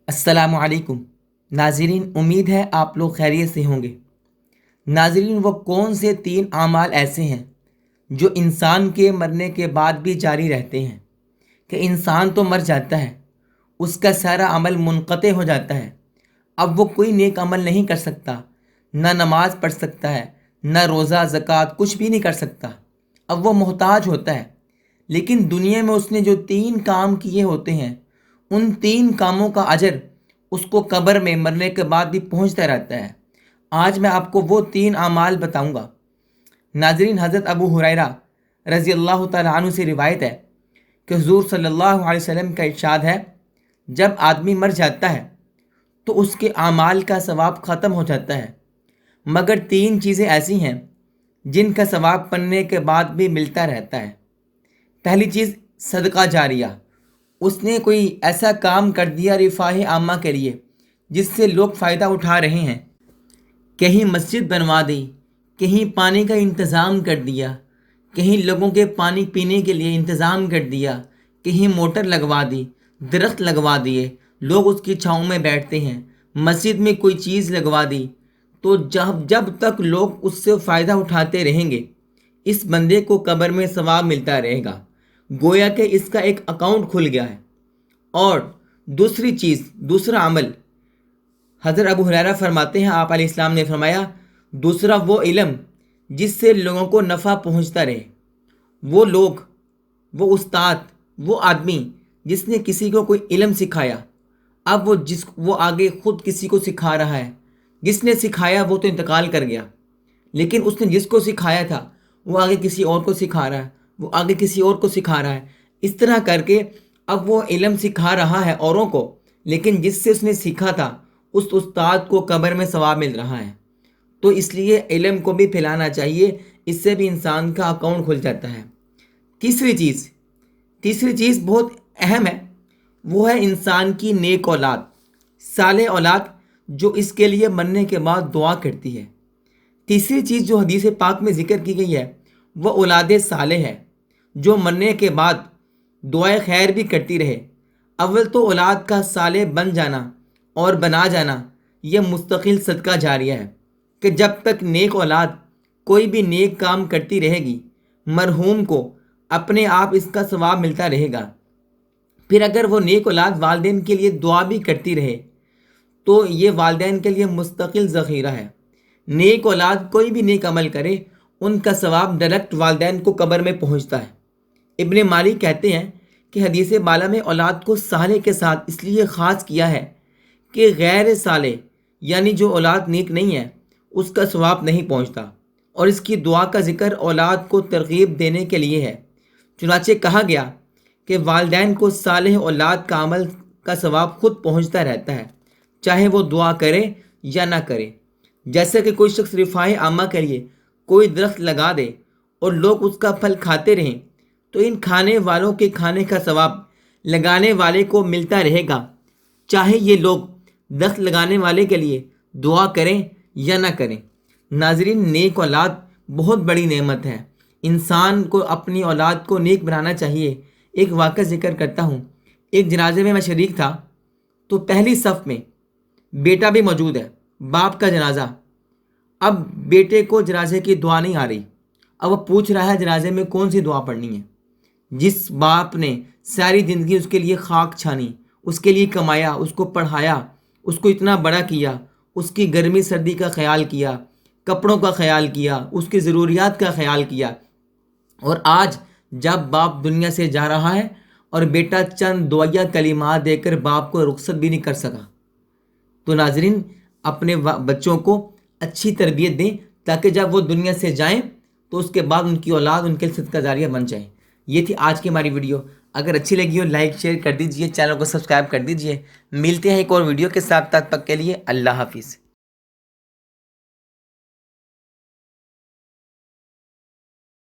السلام علیکم ناظرین، امید ہے آپ لوگ خیریت سے ہوں گے۔ ناظرین، وہ کون سے 3 اعمال ایسے ہیں جو انسان کے مرنے کے بعد بھی جاری رہتے ہیں؟ کہ انسان تو مر جاتا ہے، اس کا سارا عمل منقطع ہو جاتا ہے، اب وہ کوئی نیک عمل نہیں کر سکتا، نہ نماز پڑھ سکتا ہے، نہ روزہ زکوٰۃ کچھ بھی نہیں کر سکتا، اب وہ محتاج ہوتا ہے۔ لیکن دنیا میں اس نے جو 3 کام کیے ہوتے ہیں، ان 3 کاموں کا اجر اس کو قبر میں مرنے کے بعد بھی پہنچتا رہتا ہے۔ آج میں آپ کو وہ 3 اعمال بتاؤں گا۔ ناظرین، حضرت ابو ہریرہ رضی اللہ تعالیٰ عنہ سے روایت ہے کہ حضور صلی اللہ علیہ وسلم کا ارشاد ہے، جب آدمی مر جاتا ہے تو اس کے اعمال کا ثواب ختم ہو جاتا ہے، مگر 3 چیزیں ایسی ہیں جن کا ثواب پڑنے کے بعد بھی ملتا رہتا ہے۔ پہلی چیز صدقہ جاریہ، اس نے کوئی ایسا کام کر دیا رفاہ عامہ کے لیے جس سے لوگ فائدہ اٹھا رہے ہیں۔ کہیں مسجد بنوا دی، کہیں پانی کا انتظام کر دیا، کہیں لوگوں کے پانی پینے کے لیے انتظام کر دیا، کہیں موٹر لگوا دی، درخت لگوا دیے، لوگ اس کی چھاؤں میں بیٹھتے ہیں، مسجد میں کوئی چیز لگوا دی، تو جب تک لوگ اس سے فائدہ اٹھاتے رہیں گے، اس بندے کو قبر میں ثواب ملتا رہے گا، گویا کہ اس کا ایک اکاؤنٹ کھل گیا ہے۔ اور دوسری چیز، دوسرا عمل، حضرت ابو ہریرہ فرماتے ہیں، آپ علیہ السلام نے فرمایا، دوسرا وہ علم جس سے لوگوں کو نفع پہنچتا رہے، وہ لوگ، وہ استاد، وہ آدمی جس نے کسی کو کوئی علم سکھایا، اب وہ آگے خود کسی کو سکھا رہا ہے۔ جس نے سکھایا وہ تو انتقال کر گیا، لیکن اس نے جس کو سکھایا تھا وہ آگے کسی اور کو سکھا رہا ہے، وہ آگے کسی اور کو سکھا رہا ہے، اس طرح کر کے اب وہ علم سکھا رہا ہے اوروں کو، لیکن جس سے اس نے سیکھا تھا اس استاد کو قبر میں ثواب مل رہا ہے۔ تو اس لیے علم کو بھی پھیلانا چاہیے، اس سے بھی انسان کا اکاؤنٹ کھل جاتا ہے۔ تیسری چیز بہت اہم ہے، وہ ہے انسان کی نیک اولاد، صالح اولاد جو اس کے لیے مرنے کے بعد دعا کرتی ہے۔ تیسری چیز جو حدیث پاک میں ذکر کی گئی ہے وہ اولاد صالح ہے، جو مرنے کے بعد دعائے خیر بھی کرتی رہے۔ اول تو اولاد کا صالح بن جانا اور بنا جانا یہ مستقل صدقہ جاریہ ہے کہ جب تک نیک اولاد کوئی بھی نیک کام کرتی رہے گی، مرحوم کو اپنے آپ اس کا ثواب ملتا رہے گا۔ پھر اگر وہ نیک اولاد والدین کے لیے دعا بھی کرتی رہے تو یہ والدین کے لیے مستقل ذخیرہ ہے۔ نیک اولاد کوئی بھی نیک عمل کرے، ان کا ثواب ڈائریکٹ والدین کو قبر میں پہنچتا ہے۔ ابن مالک کہتے ہیں کہ حدیث بالا میں اولاد کو صالح کے ساتھ اس لیے خاص کیا ہے کہ غیر صالح یعنی جو اولاد نیک نہیں ہے اس کا ثواب نہیں پہنچتا، اور اس کی دعا کا ذکر اولاد کو ترغیب دینے کے لیے ہے۔ چنانچہ کہا گیا کہ والدین کو صالح اولاد کا عمل کا ثواب خود پہنچتا رہتا ہے، چاہے وہ دعا کرے یا نہ کرے۔ جیسے کہ کوئی شخص رفاہ عامہ کے لیے کوئی درخت لگا دے اور لوگ اس کا پھل کھاتے رہیں، تو ان کھانے والوں کے کھانے کا ثواب لگانے والے کو ملتا رہے گا، چاہے یہ لوگ درخت لگانے والے کے لیے دعا کریں یا نہ کریں۔ ناظرین، نیک اولاد بہت بڑی نعمت ہے، انسان کو اپنی اولاد کو نیک بنانا چاہیے۔ ایک واقعہ ذکر کرتا ہوں، ایک جنازے میں شریک تھا، تو پہلی صف میں بیٹا بھی موجود ہے، باپ کا جنازہ۔ اب بیٹے کو جنازے کی دعا نہیں آ رہی، اب وہ پوچھ رہا ہے جنازے میں کون سی دعا پڑھنی ہے۔ جس باپ نے ساری زندگی اس کے لیے خاک چھانی، اس کے لیے کمایا، اس کو پڑھایا، اس کو اتنا بڑا کیا، اس کی گرمی سردی کا خیال کیا، کپڑوں کا خیال کیا، اس کی ضروریات کا خیال کیا، اور آج جب باپ دنیا سے جا رہا ہے اور بیٹا چند دعائیہ کلمات دے کر باپ کو رخصت بھی نہیں کر سکا۔ تو ناظرین، اپنے بچوں کو اچھی تربیت دیں تاکہ جب وہ دنیا سے جائیں تو اس کے بعد ان کی اولاد ان کے لیے صدقہ جاریہ بن جائے۔ یہ تھی آج کی ہماری ویڈیو، اگر اچھی لگی ہو لائک شیئر کر دیجئے، چینل کو سبسکرائب کر دیجئے۔ ملتے ہیں ایک اور ویڈیو کے ساتھ، تب تک کے لیے اللہ حافظ۔